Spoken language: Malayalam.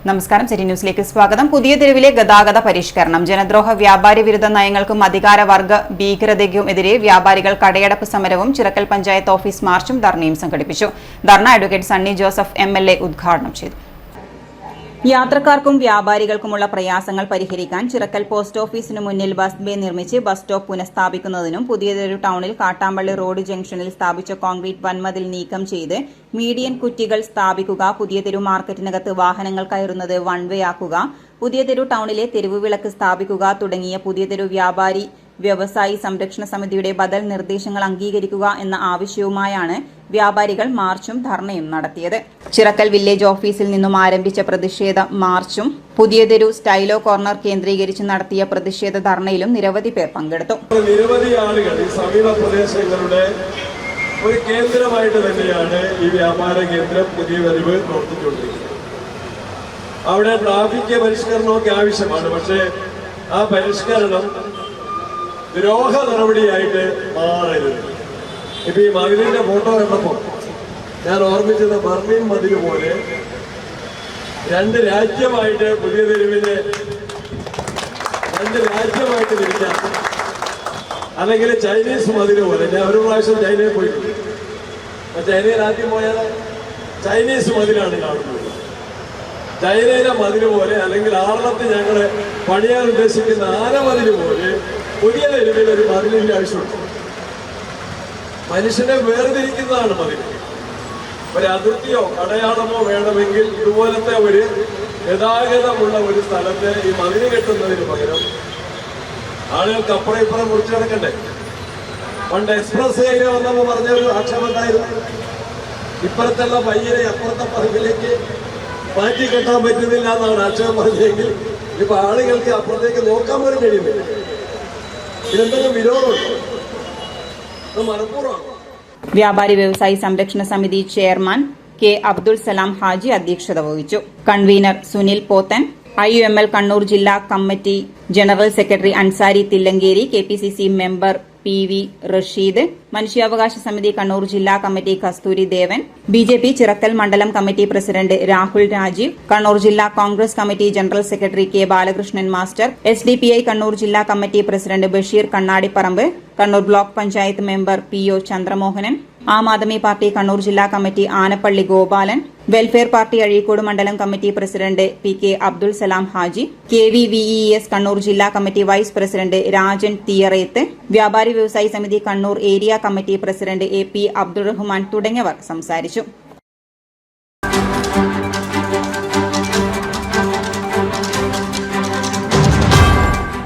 നമസ്കാരം. സിറ്റി ന്യൂസിലേക്ക് സ്വാഗതം. പുതിയ തെരുവിലെ ഗതാഗത പരിഷ്കരണം. ജനദ്രോഹ വ്യാപാരി വിരുദ്ധ നയങ്ങൾക്കും അധികാരവർഗ ഭീകരതയ്ക്കും എതിരെ വ്യാപാരികൾ കടയടപ്പ് സമരവും ചിറക്കൽ പഞ്ചായത്ത് ഓഫീസ് മാർച്ചും ധർണയും സംഘടിപ്പിച്ചു. ധർണ അഡ്വക്കേറ്റ് സണ്ണി ജോസഫ് MLA ഉദ്ഘാടനം ചെയ്തു. യാത്രക്കാർക്കും വ്യാപാരികൾക്കുമുള്ള പ്രയാസങ്ങൾ പരിഹരിക്കാൻ ചിറക്കൽ പോസ്റ്റ് ഓഫീസിനു മുന്നിൽ ബസ് ബേ നിർമ്മിച്ച് ബസ് സ്റ്റോപ്പ് പുനഃസ്ഥാപിക്കുന്നതിനും പുതിയതെരു ടൗണിൽ കാട്ടാമ്പള്ളി റോഡ് ജംഗ്ഷനിൽ സ്ഥാപിച്ച കോൺക്രീറ്റ് വൻമതിൽ നീക്കം ചെയ്ത് മീഡിയൻ കുറ്റികൾ സ്ഥാപിക്കുക, പുതിയതെരു മാർക്കറ്റിനകത്ത് വാഹനങ്ങൾ കയറുന്നത് വൺ വേ ആക്കുക, പുതിയതെരു ടൗണിലെ തെരുവ് വിളക്ക് സ്ഥാപിക്കുക തുടങ്ങിയ പുതിയതെരു വ്യാപാരി വ്യവസായി സംരക്ഷണ സമിതിയുടെ ബദൽ നിർദ്ദേശങ്ങൾ അംഗീകരിക്കുക എന്ന ആവശ്യവുമായാണ് വ്യാപാരികൾ മാർച്ചും ധർണയും നടത്തിയത്. ചിറക്കൽ വില്ലേജ് ഓഫീസിൽ നിന്നും ആരംഭിച്ച പ്രതിഷേധ മാർച്ചും പുതിയതെരു സ്റ്റൈലോ കോർണർ കേന്ദ്രീകരിച്ച് നടത്തിയ പ്രതിഷേധ ധർണയിലും നിരവധി പേർ പങ്കെടുത്തു. നിരവധി ആളുകൾ ഈ സമീപ പ്രദേശങ്ങളുടെ ഒരു കേന്ദ്രമായിട്ട് തന്നെയാണ് ഈ വ്യാപാര കേന്ദ്രം പുതിയ തെരുവ് പ്രവർത്തിച്ചുകൊണ്ടിരിക്കുന്നത്. അവിടെ ട്രാഫിക് പരിഷ്കരണമൊക്കെ ആവശ്യമാണ്. പക്ഷേ ആ പരിഷ്കരണം ദ്രോഹ നടപടിയായിട്ട് മാറരുത്. ഇപ്പൊ ഈ മതിലിന്റെ ഫോട്ടോ കണ്ടപ്പോൾ ഞാൻ ഓർമ്മിച്ചത് ബർലിൻ മതിൽ പോലെ രണ്ട് രാജ്യമായിട്ട് പുതിയ തെരുവിനെ തിരിക്കാം. അല്ലെങ്കിൽ ചൈനീസ് മതിൽ പോലെ. ഞാൻ ഒരു പ്രാവശ്യം ചൈനയിൽ പോയിട്ടുണ്ട്. ചൈനയിൽ ആദ്യം പോയാൽ ചൈനീസ് മതിലാണ് കാണുന്നത്. ചൈനയിലെ മതിൽ പോലെ അല്ലെങ്കിൽ ആറളത്ത് ഞങ്ങൾ പണിയാൻ ഉദ്ദേശിക്കുന്ന ആനമതിൽ പോലെ പുതിയ തെരുവിൽ ഒരു മതിലിന്റെ ആവശ്യമുണ്ട്. മനുഷ്യനെ വേർതിരിക്കുന്നതാണ് മതിൽ. ഒരു അതിർത്തിയോ അടയാളമോ വേണമെങ്കിൽ ഇതുപോലത്തെ ഒരു ഗതാഗതമുള്ള ഒരു സ്ഥലത്ത് ഈ മതിൽ കെട്ടുന്നതിന് പകരം ആളുകൾക്ക് അപ്പുറം ഇപ്പുറം മുറിച്ചു കിടക്കണ്ടേ. പണ്ട് എക്സ്പ്രസ് ഹൈവേ വന്നപ്പോൾ പറഞ്ഞൊരു ആക്ഷേപമുണ്ടായിരുന്നു, ഇപ്പുറത്തുള്ള പയ്യനെ അപ്പുറത്തെ പറമ്പിലേക്ക് മാറ്റി കെട്ടാൻ പറ്റുന്നില്ല എന്നാണ് ആക്ഷേപം പറഞ്ഞെങ്കിൽ ഇപ്പൊ ആളുകൾക്ക് അപ്പുറത്തേക്ക് നോക്കാൻ പോലും കഴിയുന്നില്ല. ഇതെന്തെങ്കിലും വിരോധമുണ്ടോ? മനഃപൂർവ്വമാണ്. വ്യാപാരി വ്യവസായി സംരക്ഷണ സമിതി ചെയർമാൻ കെ അബ്ദുൾ സലാം ഹാജി അധ്യക്ഷത വഹിച്ചു. കൺവീനർ സുനിൽ പോത്തൻ, IUML കണ്ണൂർ ജില്ലാ committee general secretary Ansari Thillankeri, KPCC member PV Rasheed, മനുഷ്യാവകാശ സമിതി കണ്ണൂർ ജില്ലാ കമ്മിറ്റി കസ്തൂരി ദേവൻ, BJP ചിറക്കൽ മണ്ഡലം കമ്മിറ്റി പ്രസിഡന്റ് രാഹുൽ രാജീവ്, കണ്ണൂർ ജില്ലാ Congress committee general secretary K Balakrishnan master, SDPI Kannur ജില്ലാ committee president Basheer Kannadiparamba, Kannur block panchayat member PO Chandramohanan, Aam Aadmi party Kannur ജില്ലാ committee Anappalli Gopalan, welfare party Azhikode മണ്ഡലം committee president PK Abdul Salam Haji, KVVES Kannur ജില്ലാ കമ്മിറ്റി വൈസ് പ്രസിഡന്റ് രാജൻ തീയറേത്ത്, വ്യാപാരി വ്യവസായി സമിതി Kannur area committee president AP Abdul Rahman തുടങ്ങിയവർ സംസാരിച്ചു.